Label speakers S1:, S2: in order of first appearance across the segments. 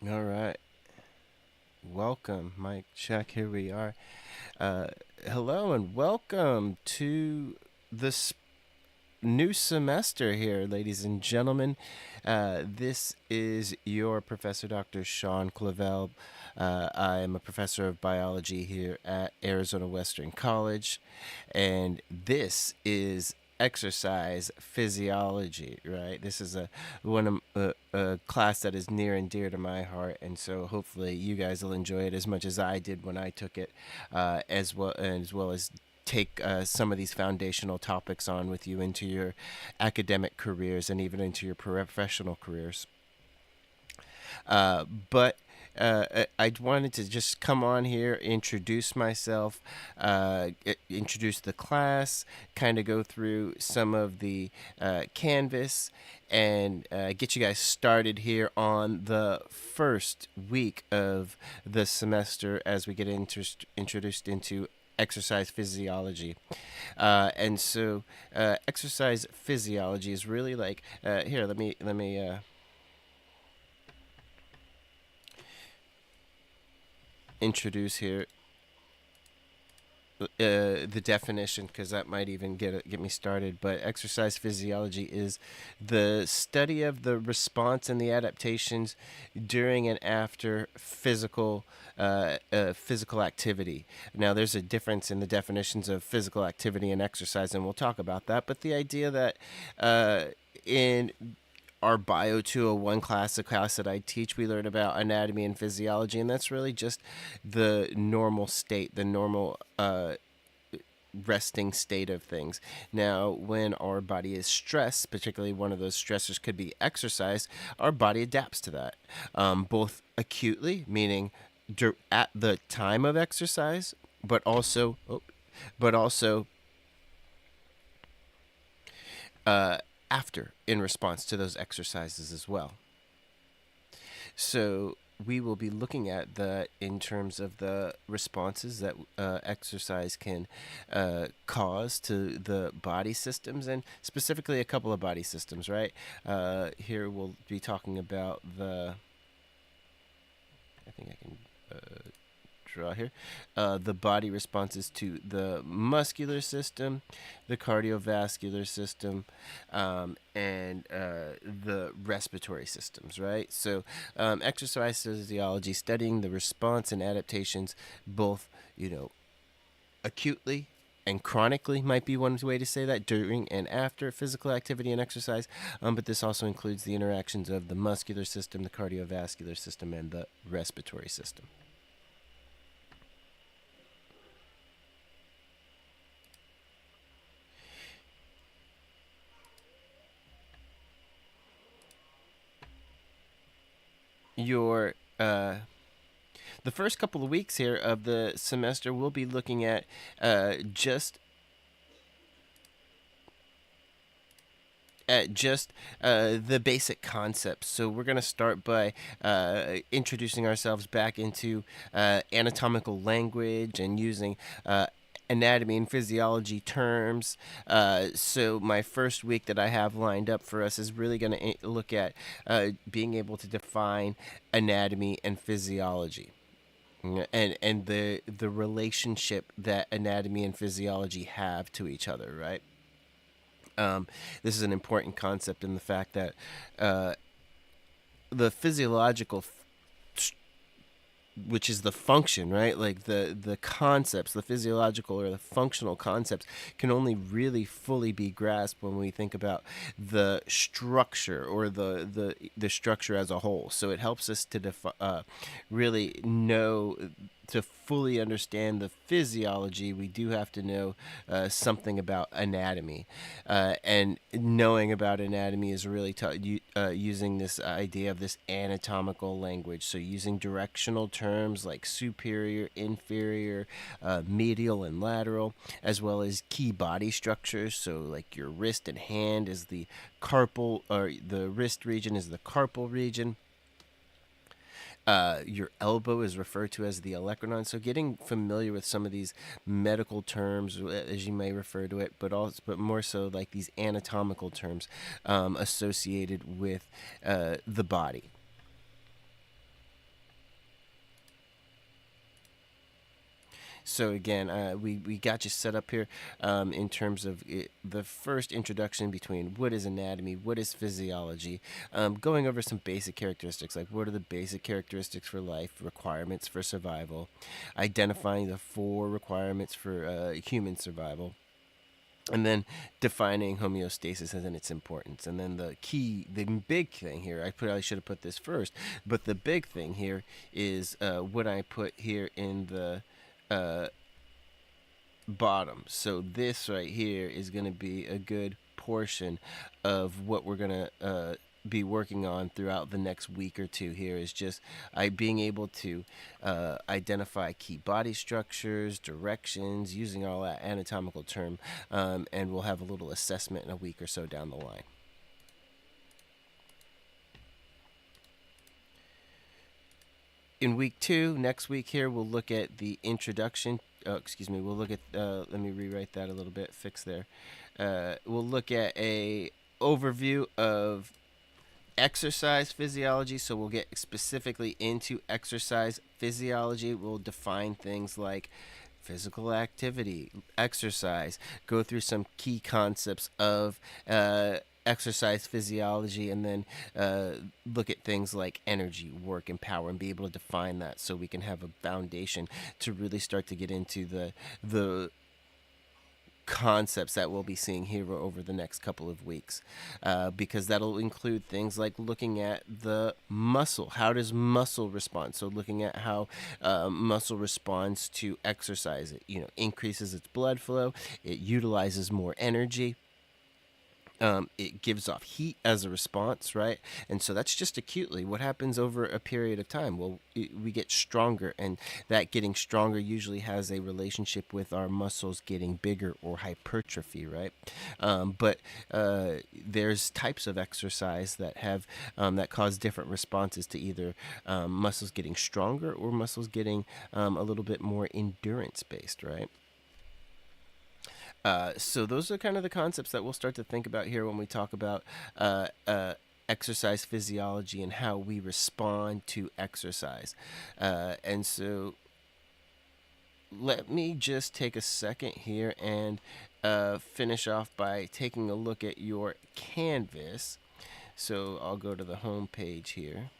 S1: All right. Welcome, Mike. Check. Here we are. Uh, Hello and welcome to this new semester here, ladies and gentlemen. This is your Professor Dr. Shawn Clavell. I am a professor of biology here at Arizona Western College, and this is exercise physiology. Right, this is a class that is near and dear to my heart, and so hopefully you guys will enjoy it as much as I did when I took it, as well as take some of these foundational topics on with you into your academic careers and even into your professional careers. But I wanted to just come on here, introduce myself, introduce the class, kind of go through some of the canvas, and get you guys started here on the first week of the semester as we get introduced into exercise physiology. Exercise physiology is really like here. Let me introduce here the definition because that might even get me started. But exercise physiology is the study of the response and the adaptations during and after physical activity. Now, there's a difference in the definitions of physical activity and exercise, and we'll talk about that. But the idea that in our Bio 201 class, the class that I teach, we learn about anatomy and physiology, and that's really just the normal state, the normal resting state of things. Now, when our body is stressed, particularly one of those stressors could be exercise, our body adapts to that, both acutely, meaning at the time of exercise, but also uh, after in response to those exercises as well. So we will be looking at the in terms of the responses that exercise can cause to the body systems, and specifically a couple of body systems. Right here, we'll be talking about the. I think I can draw here. The body responses to the muscular system, the cardiovascular system, and the respiratory systems, right? So, exercise physiology, studying the response and adaptations, both, acutely and chronically might be one way to say that, during and after physical activity and exercise. But this also includes the interactions of the muscular system, the cardiovascular system, and the respiratory system. Your The first couple of weeks here of the semester, we'll be looking at just the basic concepts. So we're going to start by introducing ourselves back into anatomical language and using anatomy and physiology terms. So my first week that I have lined up for us is really going to look at being able to define anatomy and physiology. And the relationship that anatomy and physiology have to each other, right? This is an important concept in the fact that uh, the physiological, which is the function, right? Like the concepts, the physiological or the functional concepts, can only really fully be grasped when we think about the structure or the structure as a whole. So it helps us to really know, to fully understand the physiology, we do have to know something about anatomy. And knowing about anatomy is really using this idea of this anatomical language. So using directional terms like superior, inferior, medial, and lateral, as well as key body structures. So like your wrist and hand is the carpal, or the wrist region is the carpal region. Your elbow is referred to as the olecranon. So getting familiar with some of these medical terms, as you may refer to it, but more so like these anatomical terms associated with the body. So again, we got you set up here in terms of the first introduction between what is anatomy, what is physiology, going over some basic characteristics like what are the basic characteristics for life, requirements for survival, identifying the 4 requirements for human survival, and then defining homeostasis and its importance. And then the big thing here, I probably should have put this first, but the big thing here is what I put here in the bottom. So this right here is going to be a good portion of what we're going to be working on throughout the next week or two. Here is just being able to identify key body structures, directions, using all that anatomical term, and we'll have a little assessment in a week or so down the line. In week 2, next week here, we'll look at the introduction. We'll look at, let me rewrite that a little bit, fix there. We'll look at a overview of exercise physiology. So we'll get specifically into exercise physiology. We'll define things like physical activity, exercise, go through some key concepts of exercise physiology, and then look at things like energy, work, and power, and be able to define that so we can have a foundation to really start to get into the concepts that we'll be seeing here over the next couple of weeks, because that'll include things like looking at the muscle. How does muscle respond? So looking at how muscle responds to exercise. It increases its blood flow. It utilizes more energy. It gives off heat as a response, right? And so that's just acutely what happens over a period of time. Well, we get stronger, and that getting stronger usually has a relationship with our muscles getting bigger or hypertrophy, right? But there's types of exercise that have that cause different responses to either muscles getting stronger or muscles getting a little bit more endurance based, right? So those are kind of the concepts that we'll start to think about here when we talk about exercise physiology and how we respond to exercise. And so let me just take a second here and finish off by taking a look at your canvas. So I'll go to the home page here.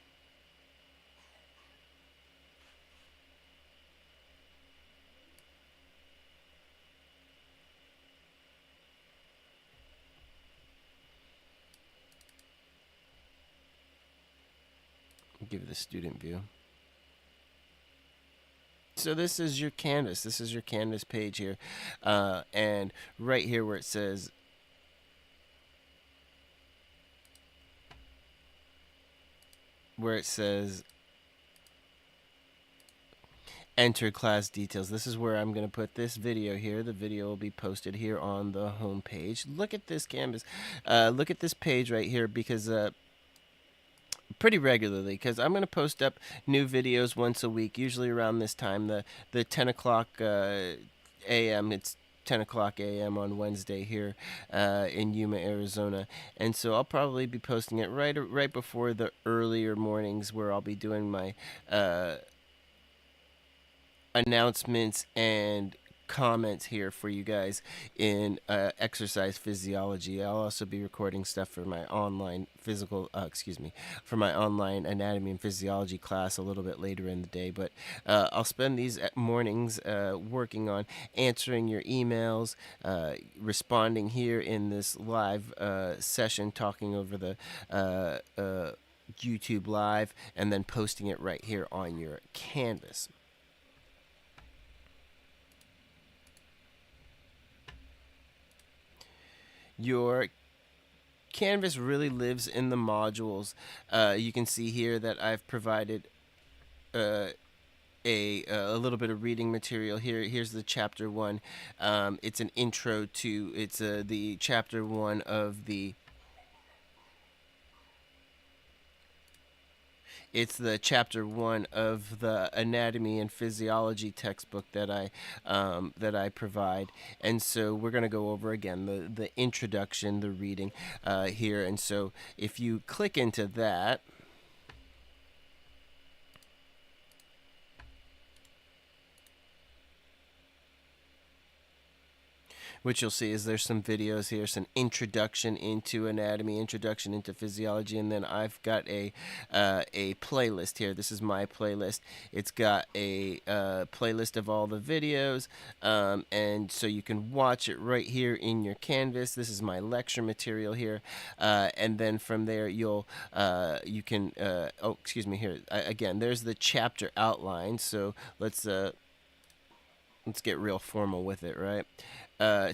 S1: Give it the student view. So this is your canvas. This is your canvas page here. And right here where it says enter class details. This is where I'm going to put this video here. The video will be posted here on the home page. Look at this canvas. Look at this page right here, because pretty regularly, because I'm going to post up new videos once a week, usually around this time, the 10 o'clock a.m. It's 10 o'clock a.m. on Wednesday here in Yuma, Arizona. And so I'll probably be posting it right before the earlier mornings, where I'll be doing my announcements and comments here for you guys in exercise physiology. I'll also be recording stuff for my online for my online anatomy and physiology class a little bit later in the day. But I'll spend these mornings working on answering your emails, responding here in this live session, talking over the YouTube live, and then posting it right here on your canvas. Your canvas really lives in the modules. You can see here that I've provided a little bit of reading material here. Here's the chapter 1. It's an intro to the chapter 1 of the It's the chapter 1 of the anatomy and physiology textbook that I provide, and so we're going to go over again the introduction, the reading here. And so if you click into that, What you'll see is there's some videos here, some introduction into anatomy, introduction into physiology, and then I've got a playlist here. This is my playlist. It's got a playlist of all the videos, and so you can watch it right here in your Canvas. This is my lecture material here, and then from there you can oh, excuse me, here again. There's the chapter outline. So let's get real formal with it, right?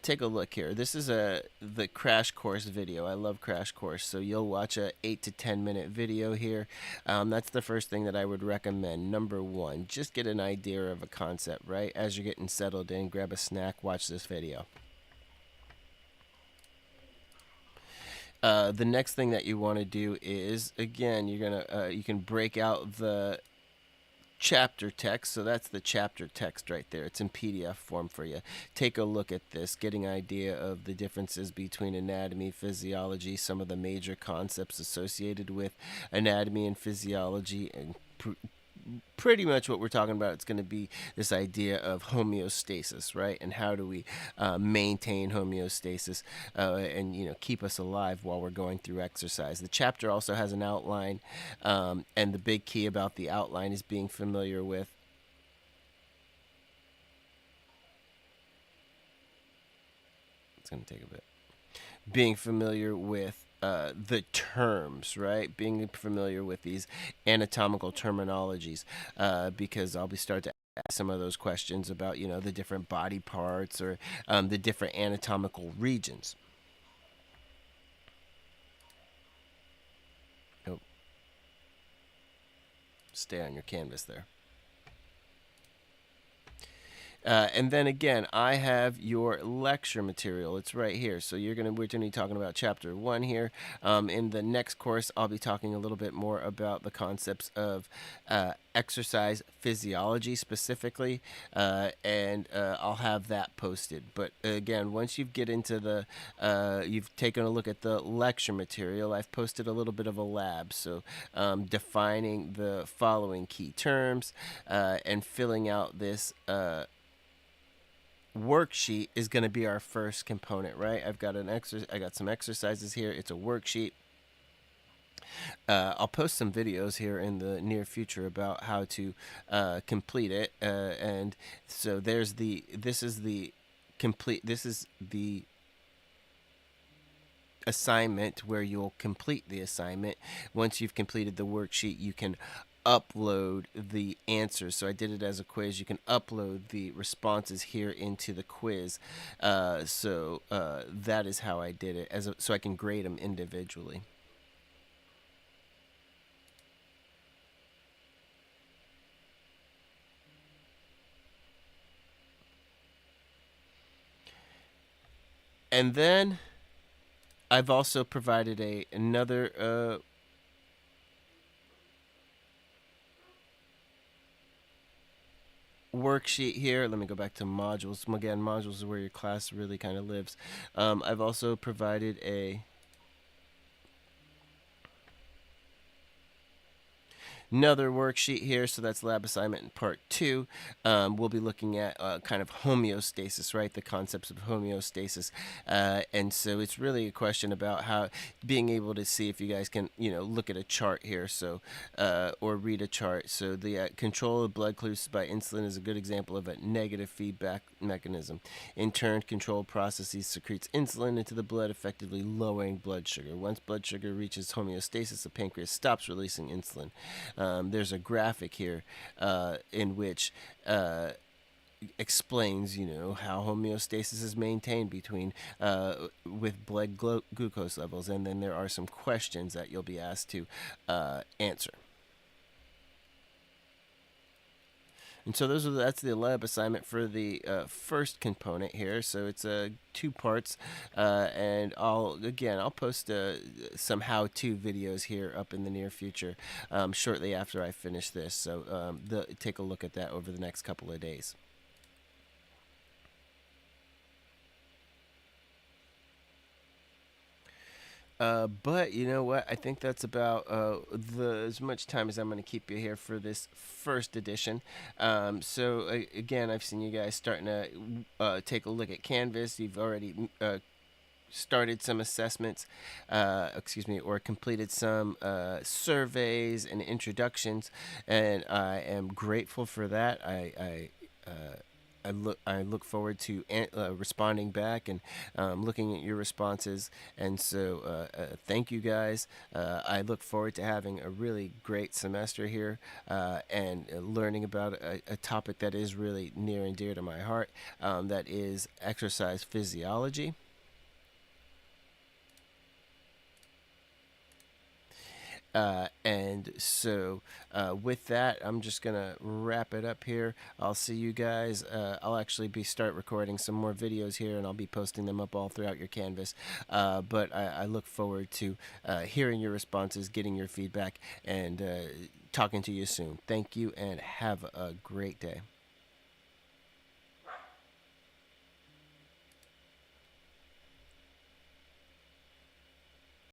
S1: Take a look here. This is the crash course video. I love crash course. So you'll watch a 8 to 10 minute video here. That's the first thing that I would recommend. Number one, just get an idea of a concept, right? As you're getting settled in, grab a snack, watch this video. The next thing that you want to do is, again, you're gonna you can break out the chapter text. So that's the chapter text right there. It's in PDF form for you. Take a look at this, getting an idea of the differences between anatomy, physiology, some of the major concepts associated with anatomy and physiology, and pretty much what we're talking about. It's going to be this idea of homeostasis, right? And how do we maintain homeostasis and keep us alive while we're going through exercise. The chapter also has an outline, and the big key about the outline is being familiar with it's going to take a bit. Being familiar with the terms, right? Being familiar with these anatomical terminologies, because I'll be starting to ask some of those questions about, the different body parts or the different anatomical regions. Oh, stay on your Canvas there. And then again, I have your lecture material. It's right here. So we're going to be talking about chapter 1 here. In the next course, I'll be talking a little bit more about the concepts of exercise physiology specifically, and I'll have that posted. But again, once you get into the, you've taken a look at the lecture material, I've posted a little bit of a lab. So defining the following key terms and filling out this worksheet is going to be our first component, right? I got some exercises here. It's a worksheet. I'll post some videos here in the near future about how to complete it, and so this is the assignment where you'll complete the assignment. Once you've completed the worksheet, you can upload the answers. So I did it as a quiz. You can upload the responses here into the quiz. So that is how I did it, so I can grade them individually. And then I've also provided another worksheet here. Let me go back to modules. Again, modules is where your class really kind of lives. I've also provided another worksheet here. So that's lab assignment in part 2. We'll be looking at kind of homeostasis, right? The concepts of homeostasis. And so it's really a question about how being able to see if you guys can, look at a chart here. So, or read a chart. So the control of blood glucose by insulin is a good example of a negative feedback mechanism. In turn, controlled processes secretes insulin into the blood, effectively lowering blood sugar. Once blood sugar reaches homeostasis, the pancreas stops releasing insulin. There's a graphic here in which explains, how homeostasis is maintained between with blood glucose levels, and then there are some questions that you'll be asked to answer. And so that's the lab assignment for the first component here. So it's 2 parts, and I'll post some how-to videos here up in the near future shortly after I finish this. So take a look at that over the next couple of days. But you know what? I think that's about the as much time as I'm going to keep you here for this first edition. Again, I've seen you guys starting to take a look at Canvas. You've already started some assessments, or completed some surveys and introductions, and I am grateful for that. I look forward to responding back and looking at your responses. And so, thank you guys. I look forward to having a really great semester here and learning about a topic that is really near and dear to my heart. That is exercise physiology. With that, I'm just gonna wrap it up here. I'll see you guys. I'll actually be start recording some more videos here, and I'll be posting them up all throughout your Canvas. But I look forward to hearing your responses, getting your feedback, and talking to you soon. Thank you, and have a great day.